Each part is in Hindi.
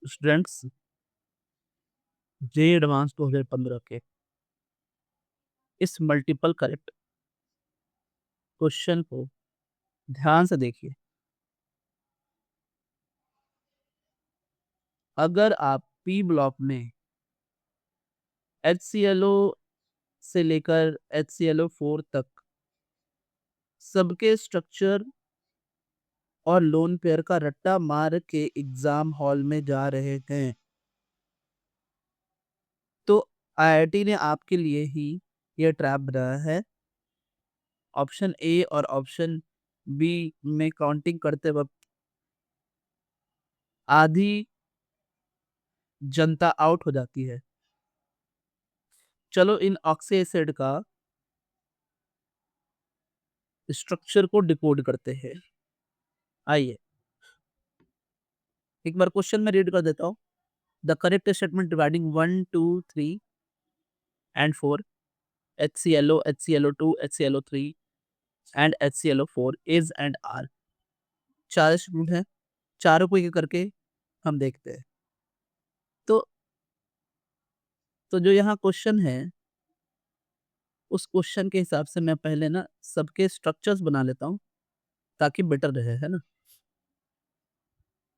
स्टूडेंट्स, जे एडवांस 2015 के इस मल्टीपल करेक्ट क्वेश्चन को ध्यान से देखिए। अगर आप पी ब्लॉक में HClO से लेकर HClO4 तक सबके स्ट्रक्चर और लोन पेयर का रट्टा मार के एग्जाम हॉल में जा रहे हैं, तो IIT ने आपके लिए ही ये ट्रैप बनाया है। ऑप्शन ए और ऑप्शन बी में काउंटिंग करते वक्त आधी जनता आउट हो जाती है। चलो इन ऑक्सी एसिड का स्ट्रक्चर को डिकोड करते हैं। आइए एक बार क्वेश्चन में रीड कर देता हूँ। The correct statement dividing 1 2 3 and 4 HClO HClO2 HClO3 and HClO4 is and are. चार स्टेटमेंट है, चारों को एक करके हम देखते हैं। तो जो यहाँ क्वेश्चन है उस क्वेश्चन के हिसाब से मैं पहले ना सबके स्ट्रक्चर्स बना लेता हूँ ताकि बेटर रहे, है ना।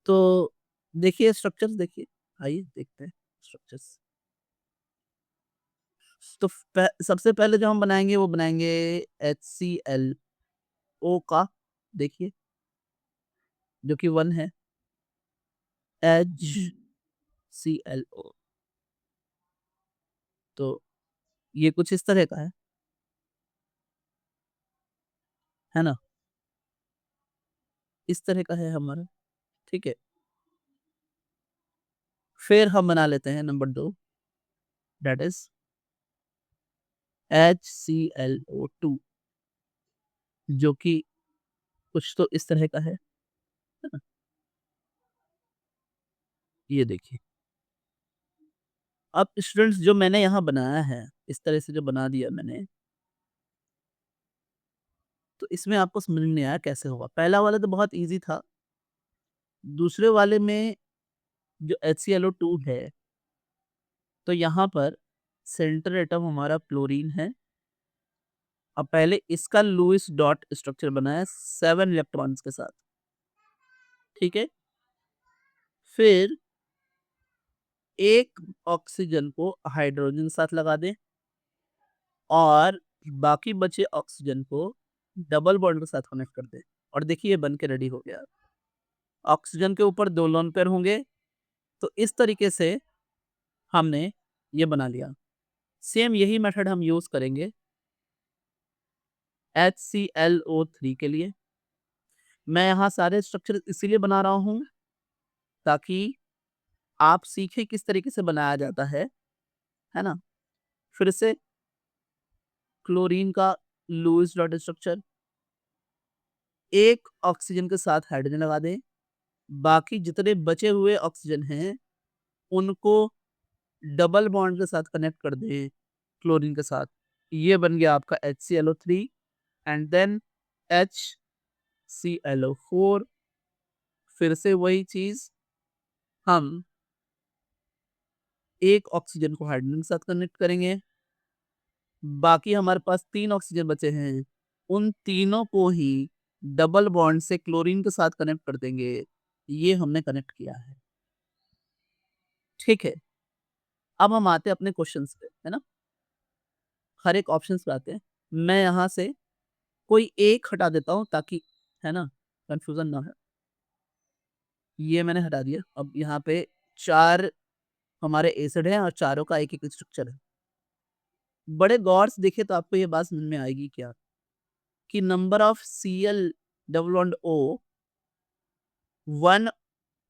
तो देखिए स्ट्रक्चर्स, देखिए, आइए देखते हैं स्ट्रक्चर्स। तो सबसे पहले जो हम बनाएंगे वो बनाएंगे HClO का, देखिए, जो कि 1 है। HClO, तो ये कुछ इस तरह का है ना, इस तरह का है हमारा, ठीक है। फिर हम बना लेते हैं नंबर 2, दैट इज HClO2, जो कि कुछ तो इस तरह का है ना? ये देखिए। अब स्टूडेंट्स जो मैंने यहाँ बनाया है, इस तरह से जो बना दिया मैंने, तो इसमें आपको समझ में नहीं आया कैसे होगा। पहला वाला तो बहुत ईज़ी था। दूसरे वाले में जो HClO2 है, तो यहाँ पर सेंटर एटम हमारा क्लोरीन है। अब पहले इसका लुईस डॉट स्ट्रक्चर बनाया 7 इलेक्ट्रॉन्स के साथ, ठीक है। फिर एक ऑक्सीजन को हाइड्रोजन के साथ लगा दें और बाकी बचे ऑक्सीजन को डबल बॉन्ड के साथ कनेक्ट कर दें। और देखिए ये बन के रेडी हो गया। ऑक्सीजन के ऊपर 2 लोन पेयर होंगे, तो इस तरीके से हमने ये बना लिया। सेम यही मेथड हम यूज़ करेंगे HClO3 के लिए। मैं यहाँ सारे स्ट्रक्चर इसीलिए बना रहा हूँ ताकि आप सीखें किस तरीके से बनाया जाता है ना। फिर से क्लोरीन का लुईस डॉट स्ट्रक्चर, एक ऑक्सीजन के साथ हाइड्रोजन लगा दें, बाकी जितने बचे हुए ऑक्सीजन हैं उनको डबल बॉन्ड के साथ कनेक्ट कर दें क्लोरीन के साथ। ये बन गया आपका HClO3 एंड देन HClO4। फिर से वही चीज, हम एक ऑक्सीजन को हाइड्रोजन के साथ कनेक्ट करेंगे, बाकी हमारे पास 3 ऑक्सीजन बचे हैं, उन तीनों को ही डबल बॉन्ड से क्लोरीन के साथ कनेक्ट कर देंगे। ये हमने कनेक्ट किया है, ठीक है। अब हम आते हैं अपने क्वेश्चंस पे, है ना। हर एक ऑप्शंस पे आते हैं। मैं यहाँ से कोई एक हटा देता हूँ ताकि, है ना, कंफ्यूजन ना हो। ये मैंने हटा दिया। अब यहाँ पे 4 हमारे एसिड हैं और चारों का एक-एक स्ट्रक्चर है। बड़े गौर से देखें तो आपको ये बात समझ में आएगी क्या, कि number of Cl double bond O 1,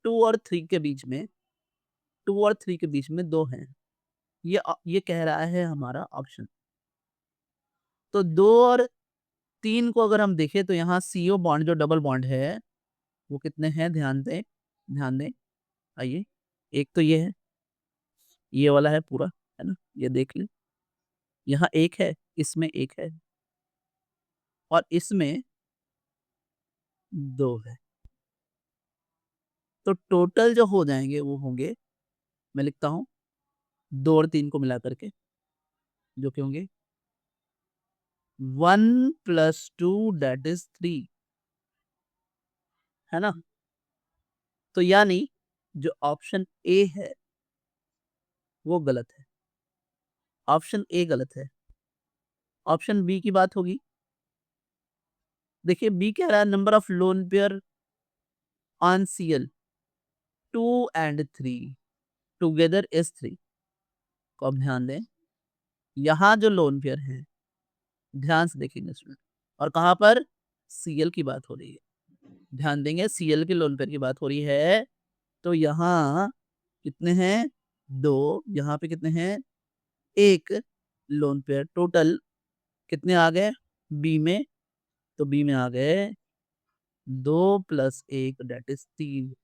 2 और 3 के बीच में, 2 और 3 के बीच में 2 हैं। ये कह रहा है हमारा ऑप्शन। तो 2 और 3 को अगर हम देखें तो यहाँ CO बॉन्ड जो डबल बॉन्ड है वो कितने हैं, ध्यान दें, ध्यान दें। आइए, एक तो ये है, ये वाला है पूरा, है ना, ये देख लें। यहाँ एक है, इसमें एक है और इसमें 2 है। तो टोटल जो हो जाएंगे वो होंगे, मैं लिखता हूँ 2 और 3 को मिला करके, जो कि होंगे 1 + 2 दैट इज 3, है ना। तो यानी जो ऑप्शन ए है वो गलत है, ऑप्शन ए गलत है। ऑप्शन बी की बात होगी। देखिए बी कह रहा है number of lone pair on Cl 2 and 3 together is 3। को अब ध्यान दें, यहाँ जो लोन पेयर है, ध्यान से देखेंगे स्टूडेंट, और कहाँ पर, सीएल की बात हो रही है। ध्यान देंगे सीएल के लोन पेयर की बात हो रही है। तो यहाँ कितने हैं, 2, यहाँ पे कितने हैं, 1 लोन पेयर। टोटल कितने आ गए बी में, तो बी में आ गए 2 + 1 दैट इज 3।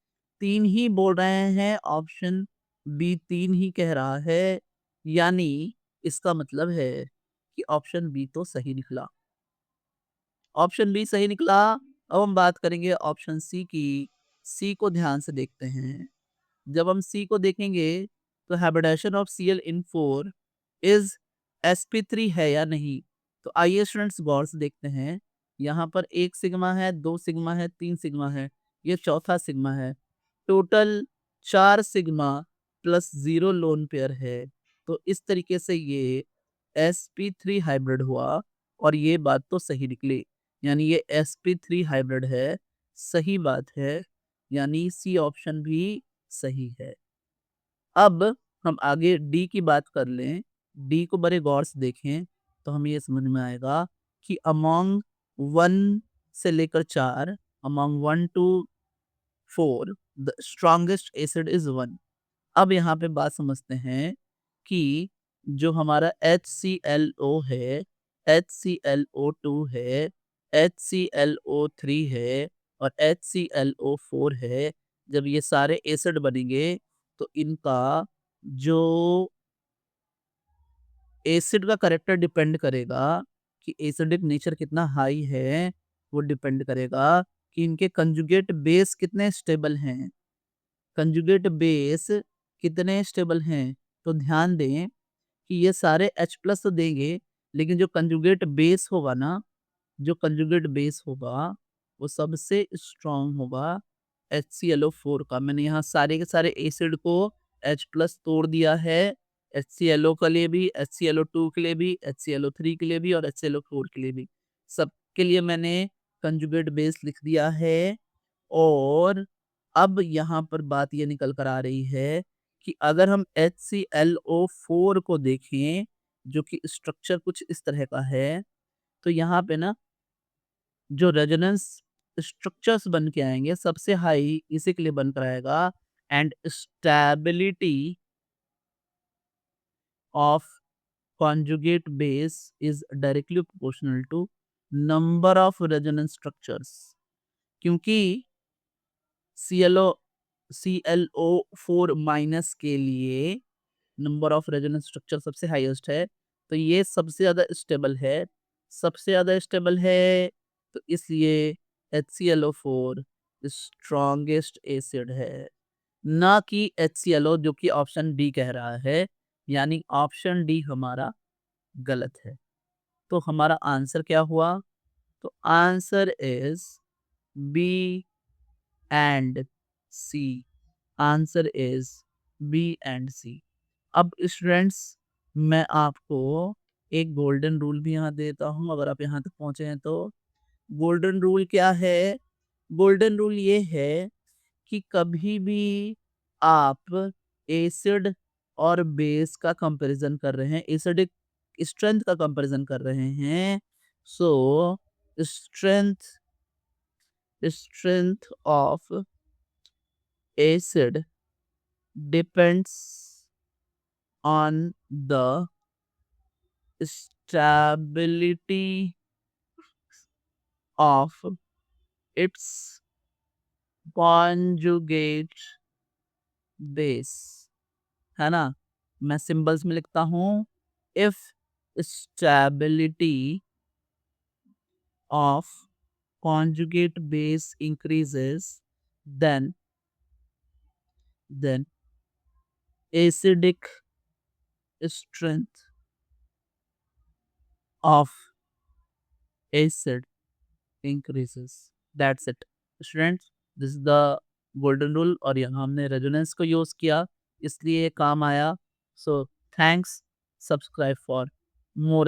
3 ही बोल रहे हैं, ऑप्शन बी 3 ही कह रहा है, यानी इसका मतलब है कि ऑप्शन बी तो सही निकला। ऑप्शन बी सही निकला। अब हम बात करेंगे ऑप्शन सी की। सी को ध्यान से देखते हैं। जब हम सी को देखेंगे तो hybridisation of Cl in 4 is sp3 है या नहीं। तो आइए स्टूडेंट्स गौर से देखते हैं। यहाँ पर 1 सिग्मा है, 2 सिग्मा है, 3 सिग्मा है, ये चौथा सिग्मा है। Total 4 sigma plus 0 lone pair है। तो इस तरीके से ये sp3 हाइब्रिड हुआ, और ये बात तो सही निकली, यानी ये sp3 हाइब्रिड है। सही बात है, यानी सी ऑप्शन भी सही है। अब हम आगे डी की बात कर लें। डी को बड़े गौर से देखें तो हमें ये समझ में आएगा कि अमोंग 1 से लेकर 4, among 1 to 4 the strongest acid is 1। अब यहाँ पे बात समझते हैं कि जो हमारा HClO है, HClO2 है, HClO3 है और HClO4 है, जब ये सारे एसिड बनेंगे तो इनका जो एसिड का कैरेक्टर डिपेंड करेगा कि एसिडिक नेचर कितना हाई है, वो डिपेंड करेगा कि इनके कंजुगेट बेस कितने स्टेबल हैं। कंजुगेट बेस कितने स्टेबल हैं, तो ध्यान दें कि ये सारे H प्लस तो देंगे, लेकिन जो कंजुगेट बेस होगा ना, जो कंजुगेट बेस होगा वो सबसे स्ट्रांग होगा HClO4 का। मैंने यहाँ सारे के सारे एसिड को H प्लस तोड़ दिया है, HClO के लिए भी, HClO2 के लिए भी, HClO3 के लिए भी और HClO4 के लिए भी, सबके लिए मैंने कंजुगेट बेस लिख दिया है। और अब यहाँ पर बात ये निकल कर आ रही है कि अगर हम HClO4 को देखें, जो कि स्ट्रक्चर कुछ इस तरह का है, तो यहाँ पे ना जो रेजोनेंस स्ट्रक्चर्स बन के आएंगे सबसे हाई इसी के लिए बनकर आएगा। And stability of conjugate base is directly proportional to number of resonance structures। क्योंकि ClO ClO4 माइनस के लिए नंबर ऑफ रेजोनेंस स्ट्रक्चर सबसे हाईएस्ट है, तो ये सबसे ज़्यादा स्टेबल है। सबसे ज़्यादा स्टेबल है, तो इसलिए HClO4 स्ट्रॉन्गेस्ट एसिड है, ना कि HClO, जो कि ऑप्शन डी कह रहा है, यानी ऑप्शन डी हमारा गलत है। तो हमारा आंसर क्या हुआ, तो answer is B and C. Answer is B and C. अब स्टूडेंट्स, मैं आपको एक गोल्डन रूल भी यहाँ देता हूँ, अगर आप यहाँ तक पहुँचे हैं तो। गोल्डन रूल क्या है, गोल्डन रूल ये है कि कभी भी आप एसिड और बेस का कंपैरिजन कर रहे हैं, एसिडिक स्ट्रेंथ का कंपैरिजन कर रहे हैं, सो strength strength of acid depends on the stability of its conjugate base, है ना। मैं सिंबल्स में लिखता हूँ, if stability of conjugate base increases then then acidic strength of acid increases. That's it. Students, this is the golden rule और यहाँ हमने रेजोनेंस को यूज़ किया इसलिए ये काम आया. So thanks. Subscribe for more